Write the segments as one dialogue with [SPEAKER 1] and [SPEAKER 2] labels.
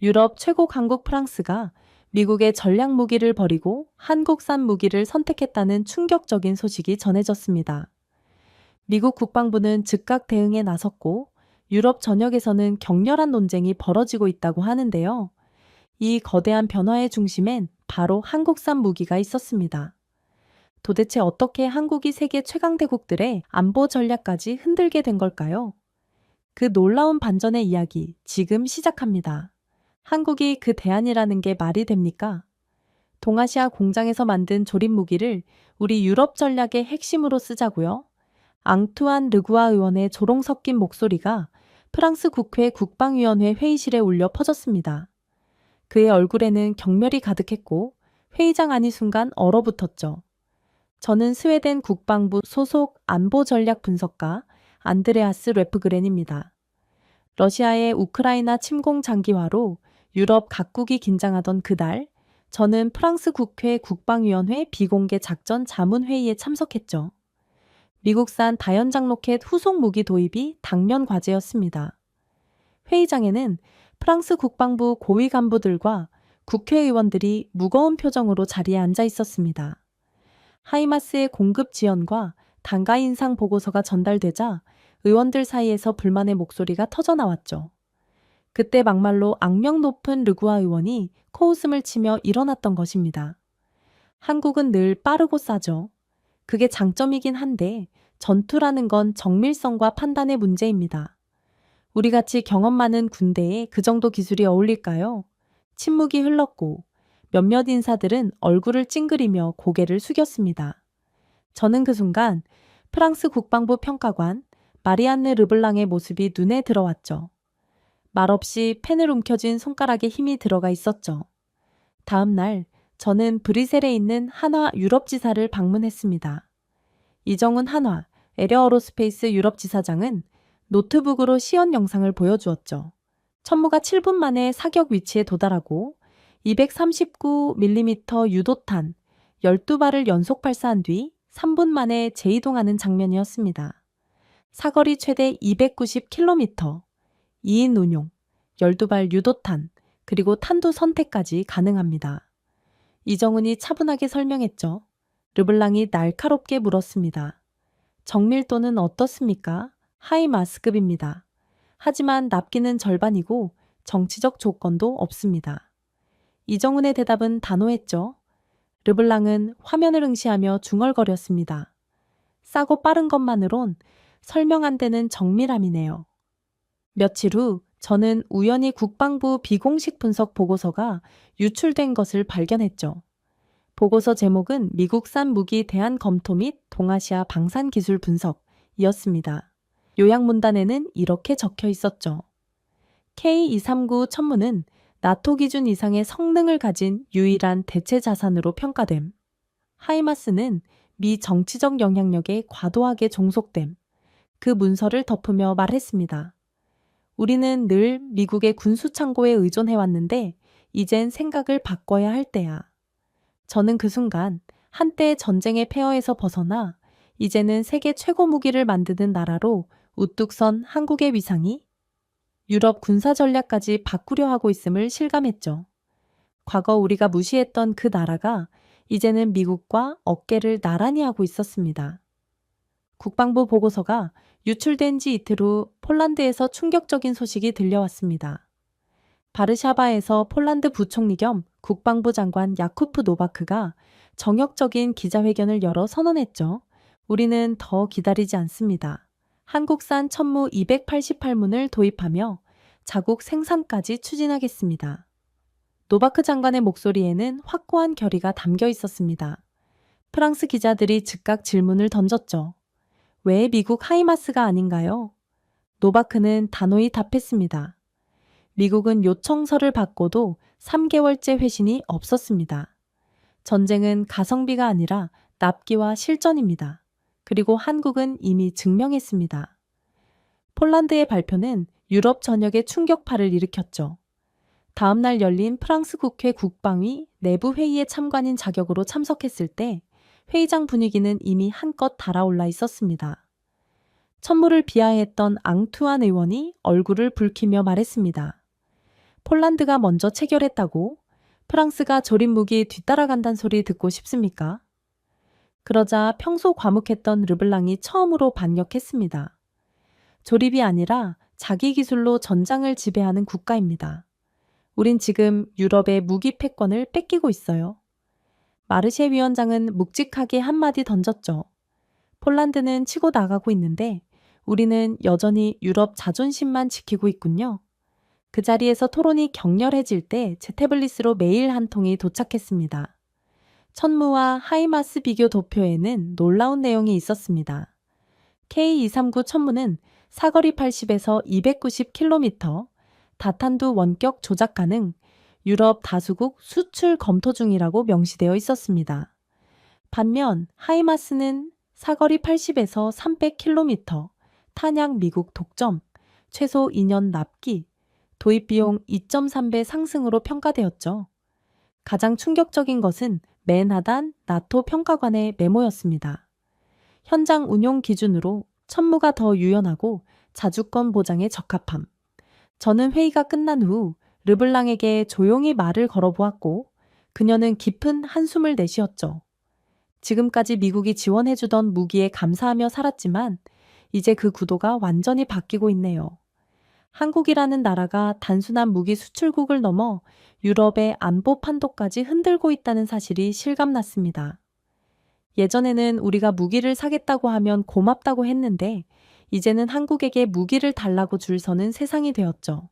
[SPEAKER 1] 유럽 최고 강국 프랑스가 미국의 전략 무기를 버리고 한국산 무기를 선택했다는 충격적인 소식이 전해졌습니다. 미국 국방부는 즉각 대응에 나섰고 유럽 전역에서는 격렬한 논쟁이 벌어지고 있다고 하는데요. 이 거대한 변화의 중심엔 바로 한국산 무기가 있었습니다. 도대체 어떻게 한국이 세계 최강 대국들의 안보 전략까지 흔들게 된 걸까요? 그 놀라운 반전의 이야기 지금 시작합니다. 한국이 그 대안이라는 게 말이 됩니까? 동아시아 공장에서 만든 조립 무기를 우리 유럽 전략의 핵심으로 쓰자고요? 앙투안 르구아 의원의 조롱 섞인 목소리가 프랑스 국회 국방위원회 회의실에 울려 퍼졌습니다. 그의 얼굴에는 경멸이 가득했고 회의장 안이 순간 얼어붙었죠. 저는 스웨덴 국방부 소속 안보 전략 분석가 안드레아스 레프그렌입니다. 러시아의 우크라이나 침공 장기화로 유럽 각국이 긴장하던 그날, 저는 프랑스 국회 국방위원회 비공개 작전 자문회의에 참석했죠. 미국산 다연장 로켓 후속 무기 도입이 당면 과제였습니다. 회의장에는 프랑스 국방부 고위 간부들과 국회의원들이 무거운 표정으로 자리에 앉아 있었습니다. 하이마스의 공급 지연과 단가 인상 보고서가 전달되자 의원들 사이에서 불만의 목소리가 터져나왔죠. 그때 막말로 악명 높은 르구아 의원이 코웃음을 치며 일어났던 것입니다. 한국은 늘 빠르고 싸죠. 그게 장점이긴 한데 전투라는 건 정밀성과 판단의 문제입니다. 우리같이 경험 많은 군대에 그 정도 기술이 어울릴까요? 침묵이 흘렀고 몇몇 인사들은 얼굴을 찡그리며 고개를 숙였습니다. 저는 그 순간 프랑스 국방부 평가관 마리안느 르블랑의 모습이 눈에 들어왔죠. 말없이 펜을 움켜쥔 손가락에 힘이 들어가 있었죠. 다음 날 저는 브뤼셀에 있는 한화 유럽지사를 방문했습니다. 이정훈 한화 에어로스페이스 유럽지사장은 노트북으로 시연 영상을 보여주었죠. 천무가 7분 만에 사격 위치에 도달하고 239mm 유도탄 12발을 연속 발사한 뒤 3분 만에 재이동하는 장면이었습니다. 사거리 최대 290km, 2인 운용, 12발 유도탄, 그리고 탄두 선택까지 가능합니다. 이정훈이 차분하게 설명했죠. 르블랑이 날카롭게 물었습니다. 정밀도는 어떻습니까? 하이마스급입니다. 하지만 납기는 절반이고 정치적 조건도 없습니다. 이정훈의 대답은 단호했죠. 르블랑은 화면을 응시하며 중얼거렸습니다. 싸고 빠른 것만으론 설명 안 되는 정밀함이네요. 며칠 후 저는 우연히 국방부 비공식 분석 보고서가 유출된 것을 발견했죠. 보고서 제목은 미국산 무기 대안 검토 및 동아시아 방산 기술 분석이었습니다. 요약문단에는 이렇게 적혀 있었죠. K239 천무는 나토 기준 이상의 성능을 가진 유일한 대체 자산으로 평가됨. 하이마스는 미 정치적 영향력에 과도하게 종속됨. 그 문서를 덮으며 말했습니다. 우리는 늘 미국의 군수 창고에 의존해왔는데 이젠 생각을 바꿔야 할 때야. 저는 그 순간 한때 전쟁의 폐허에서 벗어나 이제는 세계 최고 무기를 만드는 나라로 우뚝 선 한국의 위상이 유럽 군사 전략까지 바꾸려 하고 있음을 실감했죠. 과거 우리가 무시했던 그 나라가 이제는 미국과 어깨를 나란히 하고 있었습니다. 국방부 보고서가 유출된 지 이틀 후 폴란드에서 충격적인 소식이 들려왔습니다. 바르샤바에서 폴란드 부총리 겸 국방부 장관 야쿠프 노바크가 정역적인 기자회견을 열어 선언했죠. 우리는 더 기다리지 않습니다. 한국산 천무 288문을 도입하며 자국 생산까지 추진하겠습니다. 노바크 장관의 목소리에는 확고한 결의가 담겨 있었습니다. 프랑스 기자들이 즉각 질문을 던졌죠. 왜 미국 하이마스가 아닌가요? 노바크는 단호히 답했습니다. 미국은 요청서를 받고도 3개월째 회신이 없었습니다. 전쟁은 가성비가 아니라 납기와 실전입니다. 그리고 한국은 이미 증명했습니다. 폴란드의 발표는 유럽 전역에 충격파를 일으켰죠. 다음 날 열린 프랑스 국회 국방위 내부 회의에 참관인 자격으로 참석했을 때 회의장 분위기는 이미 한껏 달아올라 있었습니다. 천무를 비하했던 앙투안 의원이 얼굴을 붉히며 말했습니다. 폴란드가 먼저 체결했다고? 프랑스가 조립 무기 뒤따라간다는 소리 듣고 싶습니까? 그러자 평소 과묵했던 르블랑이 처음으로 반격했습니다. 조립이 아니라 자기 기술로 전장을 지배하는 국가입니다. 우린 지금 유럽의 무기 패권을 뺏기고 있어요. 마르쉐 위원장은 묵직하게 한마디 던졌죠. 폴란드는 치고 나가고 있는데 우리는 여전히 유럽 자존심만 지키고 있군요. 그 자리에서 토론이 격렬해질 때 제 태블릿으로 메일 한 통이 도착했습니다. 천무와 하이마스 비교 도표에는 놀라운 내용이 있었습니다. K239 천무는 사거리 80에서 290km, 다탄두 원격 조작 가능, 유럽 다수국 수출 검토 중이라고 명시되어 있었습니다. 반면 하이마스는 사거리 80에서 300km, 탄약 미국 독점, 최소 2년 납기, 도입 비용 2.3배 상승으로 평가되었죠. 가장 충격적인 것은 맨하단 나토 평가관의 메모였습니다. 현장 운용 기준으로 천무가 더 유연하고 자주권 보장에 적합함. 저는 회의가 끝난 후 르블랑에게 조용히 말을 걸어보았고 그녀는 깊은 한숨을 내쉬었죠. 지금까지 미국이 지원해주던 무기에 감사하며 살았지만 이제 그 구도가 완전히 바뀌고 있네요. 한국이라는 나라가 단순한 무기 수출국을 넘어 유럽의 안보 판도까지 흔들고 있다는 사실이 실감났습니다. 예전에는 우리가 무기를 사겠다고 하면 고맙다고 했는데 이제는 한국에게 무기를 달라고 줄 서는 세상이 되었죠.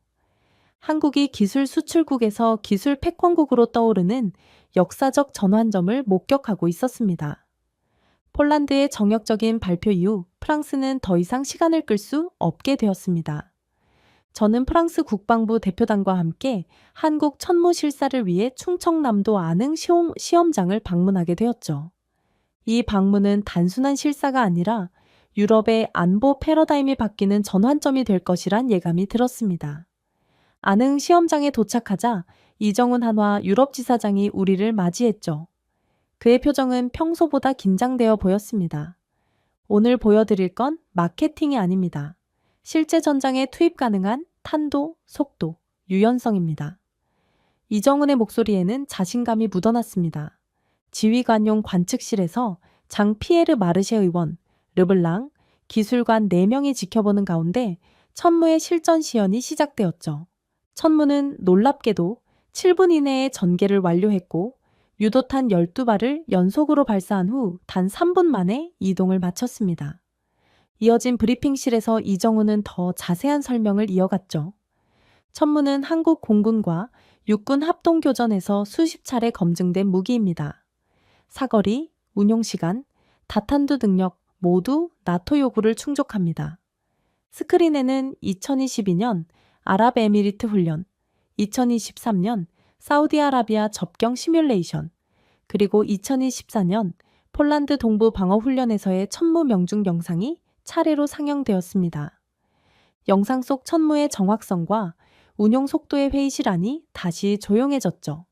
[SPEAKER 1] 한국이 기술 수출국에서 기술 패권국으로 떠오르는 역사적 전환점을 목격하고 있었습니다. 폴란드의 정역적인 발표 이후 프랑스는 더 이상 시간을 끌 수 없게 되었습니다. 저는 프랑스 국방부 대표단과 함께 한국 천무 실사를 위해 충청남도 안흥 시험장을 방문하게 되었죠. 이 방문은 단순한 실사가 아니라 유럽의 안보 패러다임이 바뀌는 전환점이 될 것이란 예감이 들었습니다. 안흥 시험장에 도착하자 이정훈 한화 유럽지사장이 우리를 맞이했죠. 그의 표정은 평소보다 긴장되어 보였습니다. 오늘 보여드릴 건 마케팅이 아닙니다. 실제 전장에 투입 가능한 탄도, 속도, 유연성입니다. 이정훈의 목소리에는 자신감이 묻어났습니다. 지휘관용 관측실에서 장 피에르 마르쉐 의원, 르블랑, 기술관 4명이 지켜보는 가운데 천무의 실전 시연이 시작되었죠. 천무는 놀랍게도 7분 이내에 전개를 완료했고 유도탄 12발을 연속으로 발사한 후 단 3분 만에 이동을 마쳤습니다. 이어진 브리핑실에서 이정훈은 더 자세한 설명을 이어갔죠. 천무는 한국 공군과 육군 합동교전에서 수십 차례 검증된 무기입니다. 사거리, 운용시간, 다탄두 능력 모두 나토 요구를 충족합니다. 스크린에는 2022년 아랍에미리트 훈련, 2023년 사우디아라비아 접경 시뮬레이션, 그리고 2024년 폴란드 동부 방어훈련에서의 천무 명중 영상이 차례로 상영되었습니다. 영상 속 천무의 정확성과 운용 속도의 회의실안이 다시 조용해졌죠.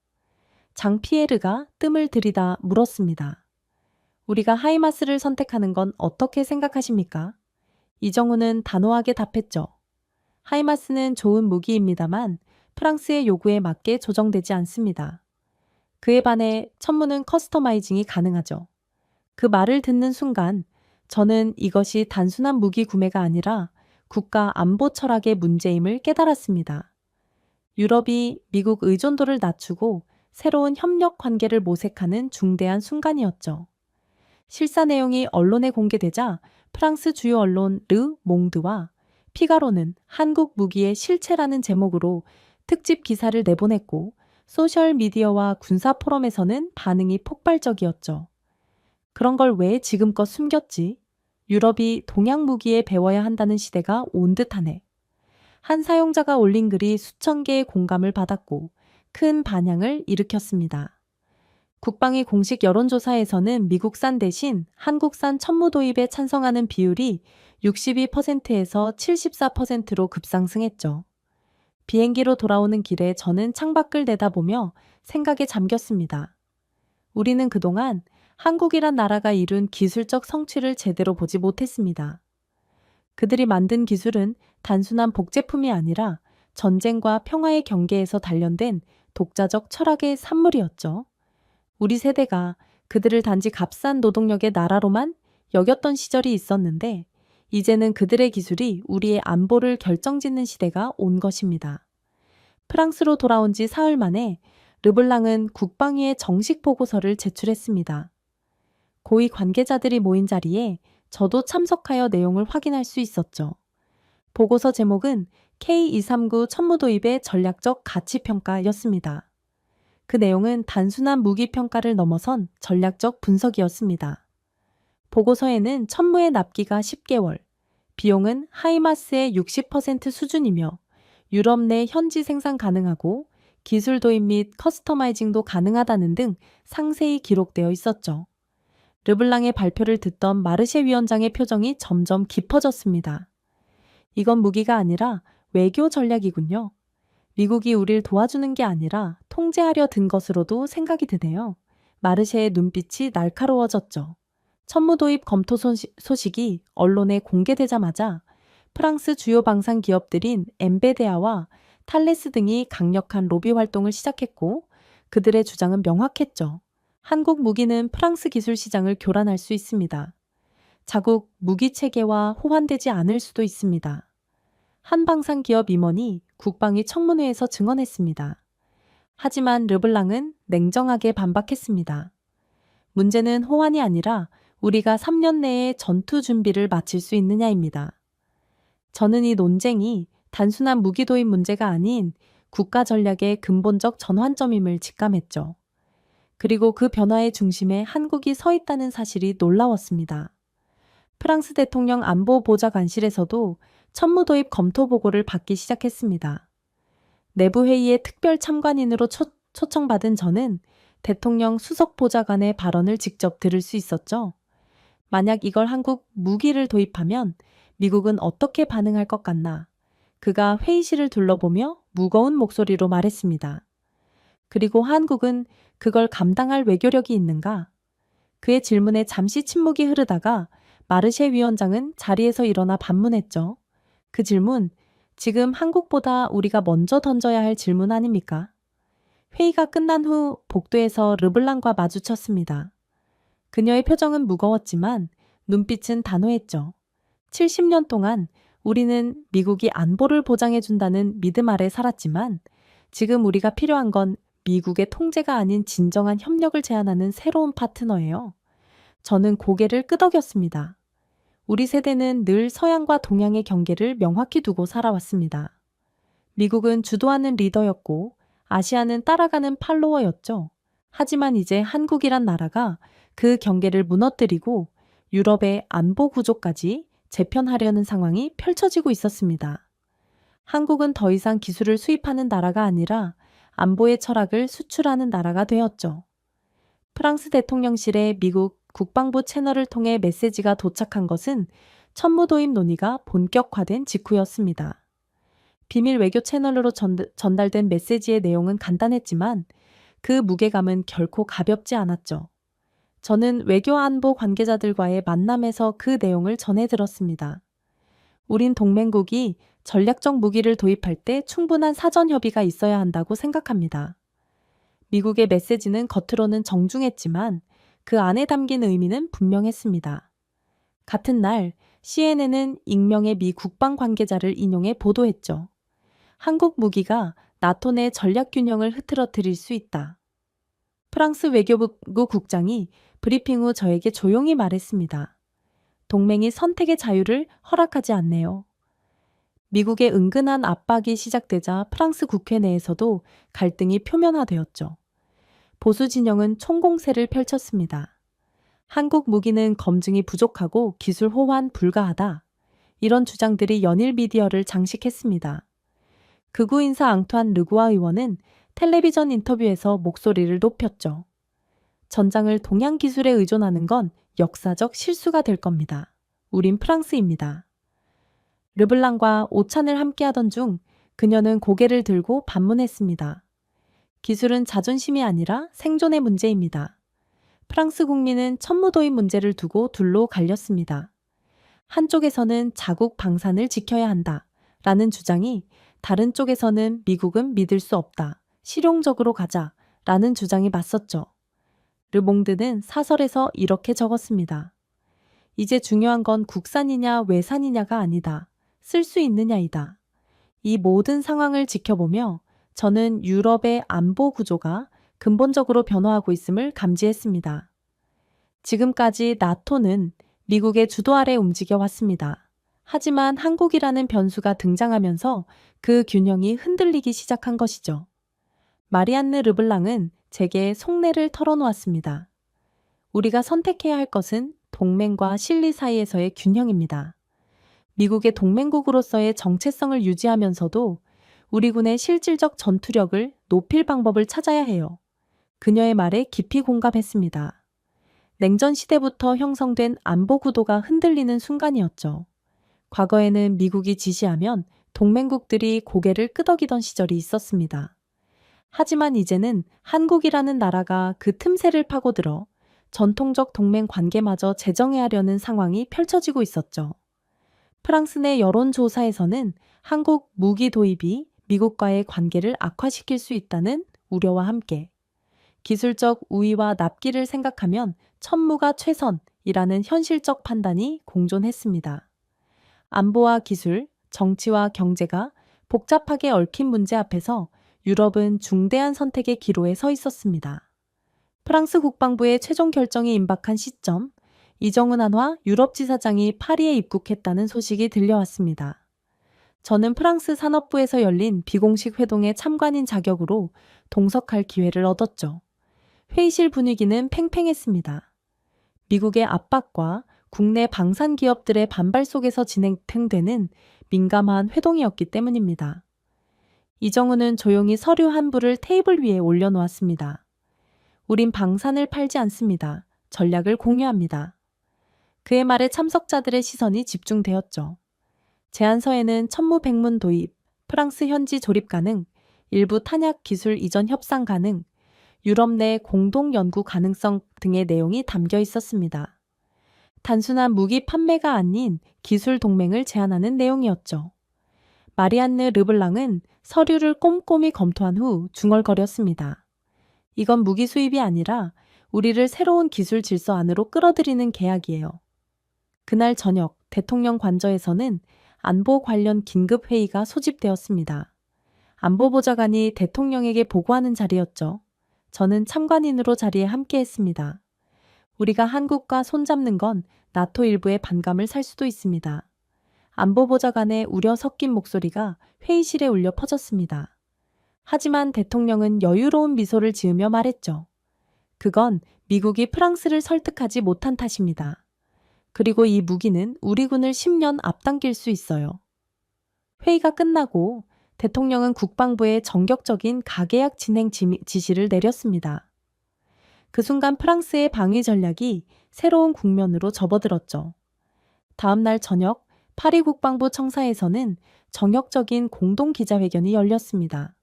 [SPEAKER 1] 장 피에르가 뜸을 들이다 물었습니다. 우리가 하이마스를 선택하는 건 어떻게 생각하십니까? 이정훈은 단호하게 답했죠. 하이마스는 좋은 무기입니다만 프랑스의 요구에 맞게 조정되지 않습니다. 그에 반해 천무는 커스터마이징이 가능하죠. 그 말을 듣는 순간 저는 이것이 단순한 무기 구매가 아니라 국가 안보 철학의 문제임을 깨달았습니다. 유럽이 미국 의존도를 낮추고 새로운 협력 관계를 모색하는 중대한 순간이었죠. 실사 내용이 언론에 공개되자 프랑스 주요 언론 르 몽드와 피가로는 한국 무기의 실체라는 제목으로 특집 기사를 내보냈고 소셜미디어와 군사 포럼에서는 반응이 폭발적이었죠. 그런 걸 왜 지금껏 숨겼지? 유럽이 동양 무기에 배워야 한다는 시대가 온 듯하네. 한 사용자가 올린 글이 수천 개의 공감을 받았고 큰 반향을 일으켰습니다. 국방위 공식 여론조사에서는 미국산 대신 한국산 천무 도입에 찬성하는 비율이 62%에서 74%로 급상승했죠. 비행기로 돌아오는 길에 저는 창밖을 내다보며 생각에 잠겼습니다. 우리는 그동안 한국이란 나라가 이룬 기술적 성취를 제대로 보지 못했습니다. 그들이 만든 기술은 단순한 복제품이 아니라 전쟁과 평화의 경계에서 단련된 독자적 철학의 산물이었죠. 우리 세대가 그들을 단지 값싼 노동력의 나라로만 여겼던 시절이 있었는데 이제는 그들의 기술이 우리의 안보를 결정짓는 시대가 온 것입니다. 프랑스로 돌아온 지 사흘 만에 르블랑은 국방위에 정식 보고서를 제출했습니다. 고위 관계자들이 모인 자리에 저도 참석하여 내용을 확인할 수 있었죠. 보고서 제목은 K239 천무 도입의 전략적 가치평가였습니다. 그 내용은 단순한 무기 평가를 넘어선 전략적 분석이었습니다. 보고서에는 천무의 납기가 10개월, 비용은 하이마스의 60% 수준이며 유럽 내 현지 생산 가능하고 기술 도입 및 커스터마이징도 가능하다는 등 상세히 기록되어 있었죠. 르블랑의 발표를 듣던 마르쉐 위원장의 표정이 점점 깊어졌습니다. 이건 무기가 아니라 외교 전략이군요. 미국이 우릴 도와주는 게 아니라 통제하려 든 것으로도 생각이 드네요. 마르쉐의 눈빛이 날카로워졌죠. 천무 도입 검토 소식이 언론에 공개되자마자 프랑스 주요 방산 기업들인 엠베데아와 탈레스 등이 강력한 로비 활동을 시작했고 그들의 주장은 명확했죠. 한국 무기는 프랑스 기술 시장을 교란할 수 있습니다. 자국 무기 체계와 호환되지 않을 수도 있습니다. 한 방산 기업 임원이 국방위 청문회에서 증언했습니다. 하지만 르블랑은 냉정하게 반박했습니다. 문제는 호환이 아니라 우리가 3년 내에 전투 준비를 마칠 수 있느냐입니다. 저는 이 논쟁이 단순한 무기 도입 문제가 아닌 국가 전략의 근본적 전환점임을 직감했죠. 그리고 그 변화의 중심에 한국이 서 있다는 사실이 놀라웠습니다. 프랑스 대통령 안보보좌관실에서도 천무 도입 검토 보고를 받기 시작했습니다. 내부 회의의 특별 참관인으로 초청받은 저는 대통령 수석 보좌관의 발언을 직접 들을 수 있었죠. 만약 이걸 한국 무기를 도입하면 미국은 어떻게 반응할 것 같나? 그가 회의실을 둘러보며 무거운 목소리로 말했습니다. 그리고 한국은 그걸 감당할 외교력이 있는가? 그의 질문에 잠시 침묵이 흐르다가 마르쉐 위원장은 자리에서 일어나 반문했죠. 그 질문, 지금 한국보다 우리가 먼저 던져야 할 질문 아닙니까? 회의가 끝난 후 복도에서 르블랑과 마주쳤습니다. 그녀의 표정은 무거웠지만 눈빛은 단호했죠. 70년 동안 우리는 미국이 안보를 보장해준다는 믿음 아래 살았지만 지금 우리가 필요한 건 미국의 통제가 아닌 진정한 협력을 제안하는 새로운 파트너예요. 저는 고개를 끄덕였습니다. 우리 세대는 늘 서양과 동양의 경계를 명확히 두고 살아왔습니다. 미국은 주도하는 리더였고 아시아는 따라가는 팔로워였죠. 하지만 이제 한국이란 나라가 그 경계를 무너뜨리고 유럽의 안보 구조까지 재편하려는 상황이 펼쳐지고 있었습니다. 한국은 더 이상 기술을 수입하는 나라가 아니라 안보의 철학을 수출하는 나라가 되었죠. 프랑스 대통령실의 미국 국방부 채널을 통해 메시지가 도착한 것은 천무 도입 논의가 본격화된 직후였습니다. 비밀 외교 채널로 전달된 메시지의 내용은 간단했지만 그 무게감은 결코 가볍지 않았죠. 저는 외교 안보 관계자들과의 만남에서 그 내용을 전해 들었습니다. 우린 동맹국이 전략적 무기를 도입할 때 충분한 사전 협의가 있어야 한다고 생각합니다. 미국의 메시지는 겉으로는 정중했지만 그 안에 담긴 의미는 분명했습니다. 같은 날 CNN은 익명의 미 국방 관계자를 인용해 보도했죠. 한국 무기가 나토 내 전략 균형을 흐트러뜨릴 수 있다. 프랑스 외교부 국장이 브리핑 후 저에게 조용히 말했습니다. 동맹이 선택의 자유를 허락하지 않네요. 미국의 은근한 압박이 시작되자 프랑스 국회 내에서도 갈등이 표면화되었죠. 보수 진영은 총공세를 펼쳤습니다. 한국 무기는 검증이 부족하고 기술 호환 불가하다. 이런 주장들이 연일 미디어를 장식했습니다. 극우 인사 앙투안 르구아 의원은 텔레비전 인터뷰에서 목소리를 높였죠. 전장을 동양 기술에 의존하는 건 역사적 실수가 될 겁니다. 우린 프랑스입니다. 르블랑과 오찬을 함께하던 중 그녀는 고개를 들고 반문했습니다. 기술은 자존심이 아니라 생존의 문제입니다. 프랑스 국민은 천무 도입 문제를 두고 둘로 갈렸습니다. 한쪽에서는 자국 방산을 지켜야 한다 라는 주장이, 다른 쪽에서는 미국은 믿을 수 없다, 실용적으로 가자 라는 주장이 맞섰죠. 르몽드는 사설에서 이렇게 적었습니다. 이제 중요한 건 국산이냐 외산이냐가 아니다. 쓸 수 있느냐이다. 이 모든 상황을 지켜보며 저는 유럽의 안보 구조가 근본적으로 변화하고 있음을 감지했습니다. 지금까지 나토는 미국의 주도 아래 움직여 왔습니다. 하지만 한국이라는 변수가 등장하면서 그 균형이 흔들리기 시작한 것이죠. 마리안느 르블랑은 제게 속내를 털어놓았습니다. 우리가 선택해야 할 것은 동맹과 실리 사이에서의 균형입니다. 미국의 동맹국으로서의 정체성을 유지하면서도 우리 군의 실질적 전투력을 높일 방법을 찾아야 해요. 그녀의 말에 깊이 공감했습니다. 냉전 시대부터 형성된 안보 구도가 흔들리는 순간이었죠. 과거에는 미국이 지시하면 동맹국들이 고개를 끄덕이던 시절이 있었습니다. 하지만 이제는 한국이라는 나라가 그 틈새를 파고들어 전통적 동맹 관계마저 재정해야 하려는 상황이 펼쳐지고 있었죠. 프랑스 내 여론조사에서는 한국 무기 도입이 미국과의 관계를 악화시킬 수 있다는 우려와 함께 기술적 우위와 납기를 생각하면 천무가 최선이라는 현실적 판단이 공존했습니다. 안보와 기술, 정치와 경제가 복잡하게 얽힌 문제 앞에서 유럽은 중대한 선택의 기로에 서 있었습니다. 프랑스 국방부의 최종 결정이 임박한 시점, 이정훈 한화 유럽 지사장이 파리에 입국했다는 소식이 들려왔습니다. 저는 프랑스 산업부에서 열린 비공식 회동의 참관인 자격으로 동석할 기회를 얻었죠. 회의실 분위기는 팽팽했습니다. 미국의 압박과 국내 방산 기업들의 반발 속에서 진행되는 민감한 회동이었기 때문입니다. 이정훈은 조용히 서류 한 부를 테이블 위에 올려놓았습니다. 우린 방산을 팔지 않습니다. 전략을 공유합니다. 그의 말에 참석자들의 시선이 집중되었죠. 제안서에는 천무백문 도입, 프랑스 현지 조립 가능, 일부 탄약 기술 이전 협상 가능, 유럽 내 공동 연구 가능성 등의 내용이 담겨 있었습니다. 단순한 무기 판매가 아닌 기술 동맹을 제안하는 내용이었죠. 마리안느 르블랑은 서류를 꼼꼼히 검토한 후 중얼거렸습니다. 이건 무기 수입이 아니라 우리를 새로운 기술 질서 안으로 끌어들이는 계약이에요. 그날 저녁 대통령 관저에서는 안보 관련 긴급 회의가 소집되었습니다. 안보보좌관이 대통령에게 보고하는 자리였죠. 저는 참관인으로 자리에 함께했습니다. 우리가 한국과 손잡는 건 나토 일부의 반감을 살 수도 있습니다. 안보보좌관의 우려 섞인 목소리가 회의실에 울려 퍼졌습니다. 하지만 대통령은 여유로운 미소를 지으며 말했죠. 그건 미국이 프랑스를 설득하지 못한 탓입니다. 그리고 이 무기는 우리 군을 10년 앞당길 수 있어요. 회의가 끝나고 대통령은 국방부에 전격적인 가계약 진행 지시를 내렸습니다. 그 순간 프랑스의 방위 전략이 새로운 국면으로 접어들었죠. 다음 날 저녁 파리 국방부 청사에서는 정역적인 공동 기자회견이 열렸습니다.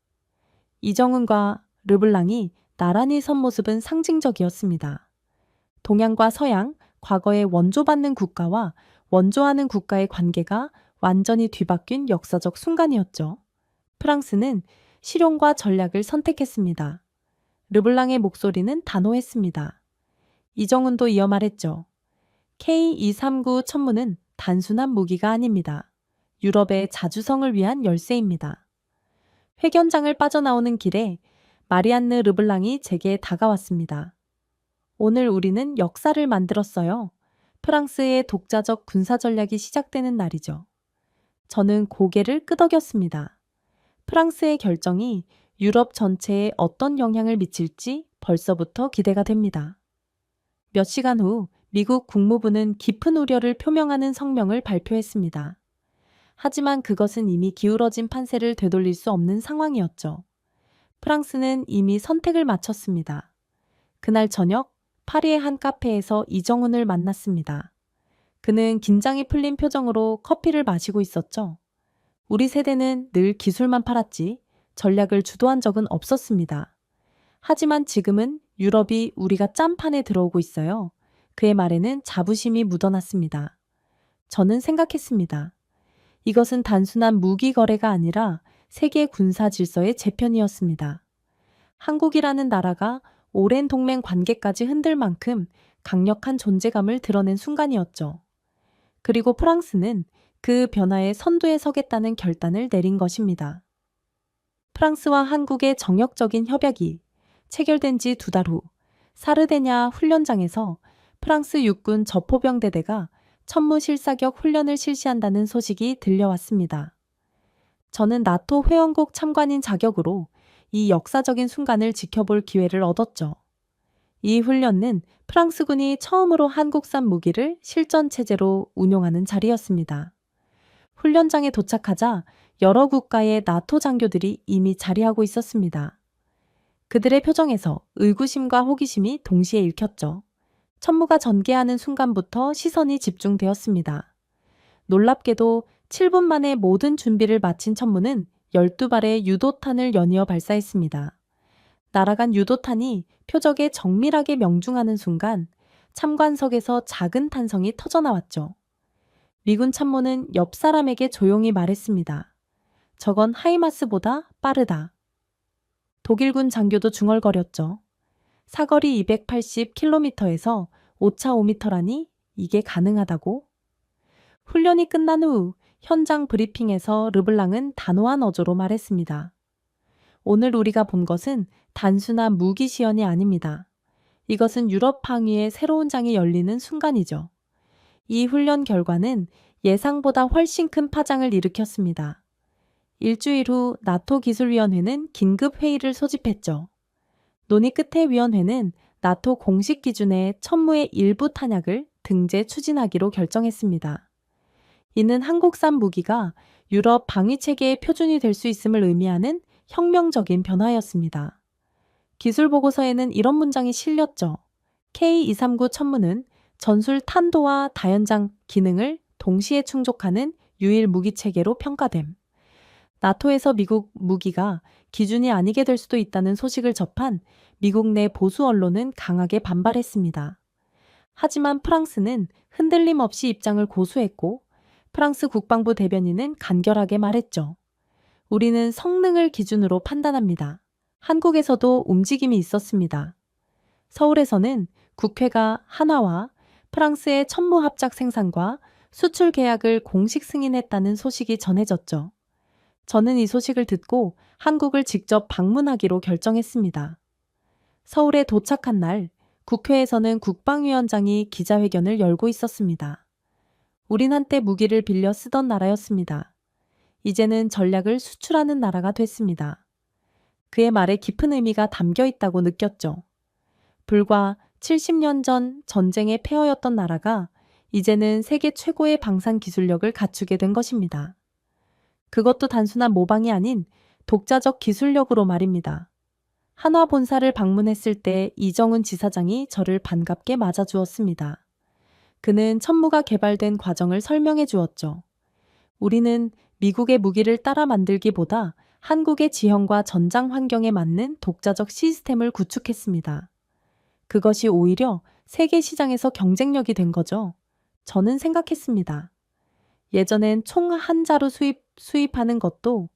[SPEAKER 1] 이정훈과 르블랑이 나란히 선 모습은 상징적이었습니다. 동양과 서양, 과거의 원조받는 국가와 원조하는 국가의 관계가 완전히 뒤바뀐 역사적 순간이었죠. 프랑스는 실용과 전략을 선택했습니다. 르블랑의 목소리는 단호했습니다. 이정훈도 이어 말했죠. K239 천무는 단순한 무기가 아닙니다. 유럽의 자주성을 위한 열쇠입니다. 회견장을 빠져나오는 길에 마리안느 르블랑이 제게 다가왔습니다. 오늘 우리는 역사를 만들었어요. 프랑스의 독자적 군사 전략이 시작되는 날이죠. 저는 고개를 끄덕였습니다. 프랑스의 결정이 유럽 전체에 어떤 영향을 미칠지 벌써부터 기대가 됩니다. 몇 시간 후 미국 국무부는 깊은 우려를 표명하는 성명을 발표했습니다. 하지만 그것은 이미 기울어진 판세를 되돌릴 수 없는 상황이었죠. 프랑스는 이미 선택을 마쳤습니다. 그날 저녁 파리의 한 카페에서 이정훈을 만났습니다. 그는 긴장이 풀린 표정으로 커피를 마시고 있었죠. 우리 세대는 늘 기술만 팔았지 전략을 주도한 적은 없었습니다. 하지만 지금은 유럽이 우리가 짬판에 들어오고 있어요. 그의 말에는 자부심이 묻어났습니다. 저는 생각했습니다. 이것은 단순한 무기 거래가 아니라 세계 군사 질서의 재편이었습니다. 한국이라는 나라가 오랜 동맹 관계까지 흔들 만큼 강력한 존재감을 드러낸 순간이었죠. 그리고 프랑스는 그 변화의 선두에 서겠다는 결단을 내린 것입니다. 프랑스와 한국의 정역적인 협약이 체결된 지 2달 후 사르데냐 훈련장에서 프랑스 육군 저포병대대가 천무실사격 훈련을 실시한다는 소식이 들려왔습니다. 저는 나토 회원국 참관인 자격으로 이 역사적인 순간을 지켜볼 기회를 얻었죠. 이 훈련은 프랑스군이 처음으로 한국산 무기를 실전 체제로 운용하는 자리였습니다. 훈련장에 도착하자 여러 국가의 나토 장교들이 이미 자리하고 있었습니다. 그들의 표정에서 의구심과 호기심이 동시에 읽혔죠. 천무가 전개하는 순간부터 시선이 집중되었습니다. 놀랍게도 7분 만에 모든 준비를 마친 천무는 12발의 유도탄을 연이어 발사했습니다. 날아간 유도탄이 표적에 정밀하게 명중하는 순간 참관석에서 작은 탄성이 터져나왔죠. 미군 참모는 옆 사람에게 조용히 말했습니다. 저건 하이마스보다 빠르다. 독일군 장교도 중얼거렸죠. 사거리 280km에서 오차 5m라니 이게 가능하다고? 훈련이 끝난 후 현장 브리핑에서 르블랑은 단호한 어조로 말했습니다. 오늘 우리가 본 것은 단순한 무기 시연이 아닙니다. 이것은 유럽 항위의 새로운 장이 열리는 순간이죠. 이 훈련 결과는 예상보다 훨씬 큰 파장을 일으켰습니다. 일주일 후 나토 기술위원회는 긴급 회의를 소집했죠. 논의 끝에 위원회는 나토 공식 기준의 천무의 일부 탄약을 등재 추진하기로 결정했습니다. 이는 한국산 무기가 유럽 방위체계의 표준이 될 수 있음을 의미하는 혁명적인 변화였습니다. 기술 보고서에는 이런 문장이 실렸죠. K239 천무는 전술 탄도와 다연장 기능을 동시에 충족하는 유일 무기체계로 평가됨. 나토에서 미국 무기가 기준이 아니게 될 수도 있다는 소식을 접한 미국 내 보수 언론은 강하게 반발했습니다. 하지만 프랑스는 흔들림 없이 입장을 고수했고 프랑스 국방부 대변인은 간결하게 말했죠. 우리는 성능을 기준으로 판단합니다. 한국에서도 움직임이 있었습니다. 서울에서는 국회가 한화와 프랑스의 천무 합작 생산과 수출 계약을 공식 승인했다는 소식이 전해졌죠. 저는 이 소식을 듣고 한국을 직접 방문하기로 결정했습니다. 서울에 도착한 날 국회에서는 국방위원장이 기자회견을 열고 있었습니다. 우린 한때 무기를 빌려 쓰던 나라였습니다. 이제는 전략을 수출하는 나라가 됐습니다. 그의 말에 깊은 의미가 담겨 있다고 느꼈죠. 불과 70년 전 전쟁의 폐허였던 나라가 이제는 세계 최고의 방산 기술력을 갖추게 된 것입니다. 그것도 단순한 모방이 아닌 독자적 기술력으로 말입니다. 한화 본사를 방문했을 때 이정훈 지사장이 저를 반갑게 맞아주었습니다. 그는 천무가 개발된 과정을 설명해 주었죠. 우리는 미국의 무기를 따라 만들기보다 한국의 지형과 전장 환경에 맞는 독자적 시스템을 구축했습니다. 그것이 오히려 세계 시장에서 경쟁력이 된 거죠. 저는 생각했습니다. 예전엔 총 한 자루 수입하는 것도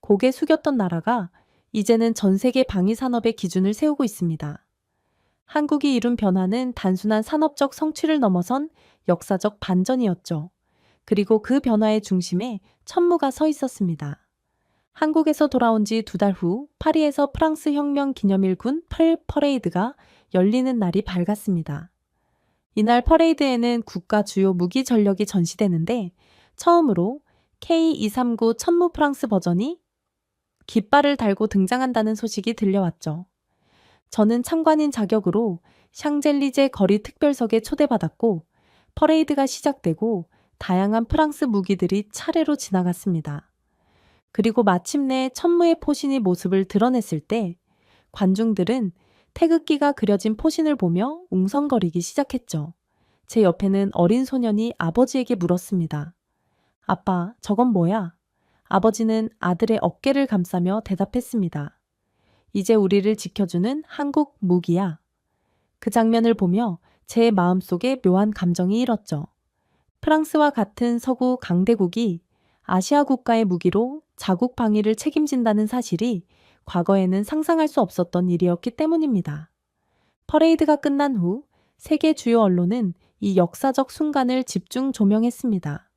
[SPEAKER 1] 고개 숙였던 나라가 이제는 전 세계 방위 산업의 기준을 세우고 있습니다. 한국이 이룬 변화는 단순한 산업적 성취를 넘어선 역사적 반전이었죠. 그리고 그 변화의 중심에 천무가 서 있었습니다. 한국에서 돌아온 지 2달 후 파리에서 프랑스 혁명 기념일군 퍼레이드가 열리는 날이 밝았습니다. 이날 퍼레이드에는 국가 주요 무기 전력이 전시되는데 처음으로 K239 천무 프랑스 버전이 깃발을 달고 등장한다는 소식이 들려왔죠. 저는 참관인 자격으로 샹젤리제 거리 특별석에 초대받았고 퍼레이드가 시작되고 다양한 프랑스 무기들이 차례로 지나갔습니다. 그리고 마침내 천무의 포신이 모습을 드러냈을 때 관중들은 태극기가 그려진 포신을 보며 웅성거리기 시작했죠. 제 옆에는 어린 소년이 아버지에게 물었습니다. 아빠, 저건 뭐야? 아버지는 아들의 어깨를 감싸며 대답했습니다. 이제 우리를 지켜주는 한국 무기야. 그 장면을 보며 제 마음속에 묘한 감정이 일었죠. 프랑스와 같은 서구 강대국이 아시아 국가의 무기로 자국 방위를 책임진다는 사실이 과거에는 상상할 수 없었던 일이었기 때문입니다. 퍼레이드가 끝난 후 세계 주요 언론은 이 역사적 순간을 집중 조명했습니다.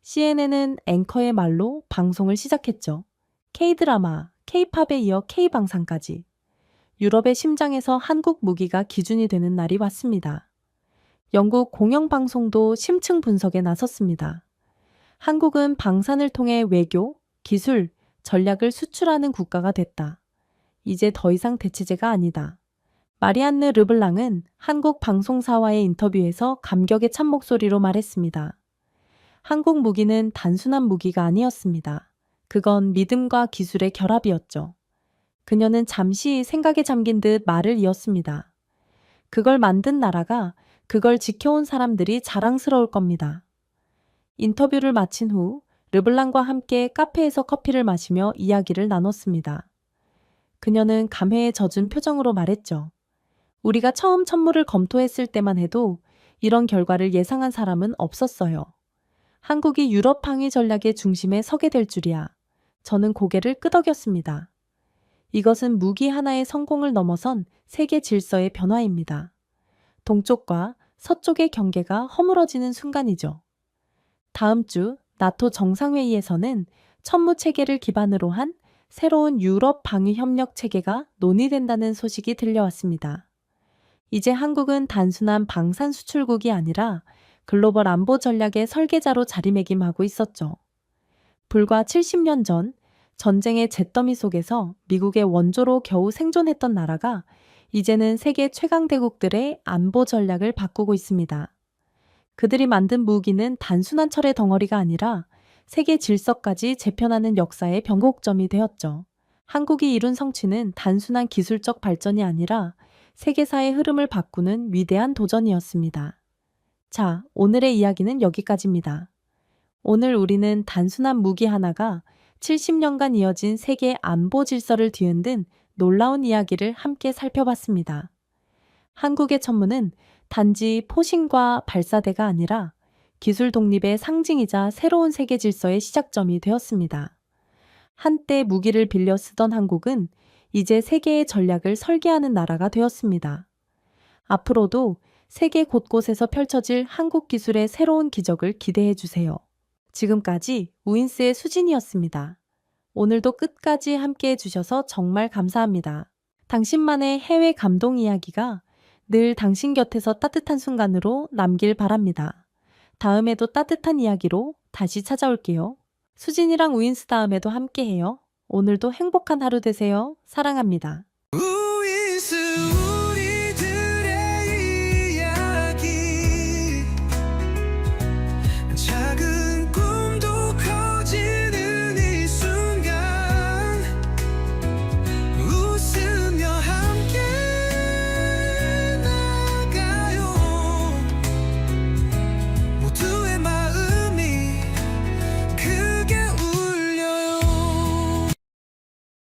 [SPEAKER 1] CNN은 앵커의 말로 방송을 시작했죠. K-드라마, K-팝에 이어 K-방상까지. 유럽의 심장에서 한국 무기가 기준이 되는 날이 왔습니다. 영국 공영방송도 심층 분석에 나섰습니다. 한국은 방산을 통해 외교, 기술, 전략을 수출하는 국가가 됐다. 이제 더 이상 대체제가 아니다. 마리안느 르블랑은 한국 방송사와의 인터뷰에서 감격에 찬 목소리로 말했습니다. 한국 무기는 단순한 무기가 아니었습니다. 그건 믿음과 기술의 결합이었죠. 그녀는 잠시 생각에 잠긴 듯 말을 이었습니다. 그걸 만든 나라가, 그걸 지켜온 사람들이 자랑스러울 겁니다. 인터뷰를 마친 후 르블랑과 함께 카페에서 커피를 마시며 이야기를 나눴습니다. 그녀는 감회에 젖은 표정으로 말했죠. 우리가 처음 천무를 검토했을 때만 해도 이런 결과를 예상한 사람은 없었어요. 한국이 유럽 방위 전략의 중심에 서게 될 줄이야. 저는 고개를 끄덕였습니다. 이것은 무기 하나의 성공을 넘어선 세계 질서의 변화입니다. 동쪽과 서쪽의 경계가 허물어지는 순간이죠. 다음 주 나토 정상회의에서는 천무 체계를 기반으로 한 새로운 유럽 방위 협력 체계가 논의된다는 소식이 들려왔습니다. 이제 한국은 단순한 방산 수출국이 아니라 글로벌 안보 전략의 설계자로 자리매김하고 있었죠. 불과 70년 전 전쟁의 잿더미 속에서 미국의 원조로 겨우 생존했던 나라가 이제는 세계 최강대국들의 안보 전략을 바꾸고 있습니다. 그들이 만든 무기는 단순한 철의 덩어리가 아니라 세계 질서까지 재편하는 역사의 변곡점이 되었죠. 한국이 이룬 성취는 단순한 기술적 발전이 아니라 세계사의 흐름을 바꾸는 위대한 도전이었습니다. 자, 오늘의 이야기는 여기까지입니다. 오늘 우리는 단순한 무기 하나가 70년간 이어진 세계 안보 질서를 뒤흔든 놀라운 이야기를 함께 살펴봤습니다. 한국의 천무는 단지 포신과 발사대가 아니라 기술 독립의 상징이자 새로운 세계 질서의 시작점이 되었습니다. 한때 무기를 빌려 쓰던 한국은 이제 세계의 전략을 설계하는 나라가 되었습니다. 앞으로도 세계 곳곳에서 펼쳐질 한국 기술의 새로운 기적을 기대해 주세요. 지금까지 우인스의 수진이었습니다. 오늘도 끝까지 함께 해주셔서 정말 감사합니다. 당신만의 해외 감동 이야기가 늘 당신 곁에서 따뜻한 순간으로 남길 바랍니다. 다음에도 따뜻한 이야기로 다시 찾아올게요. 수진이랑 우인스 다음에도 함께해요. 오늘도 행복한 하루 되세요. 사랑합니다.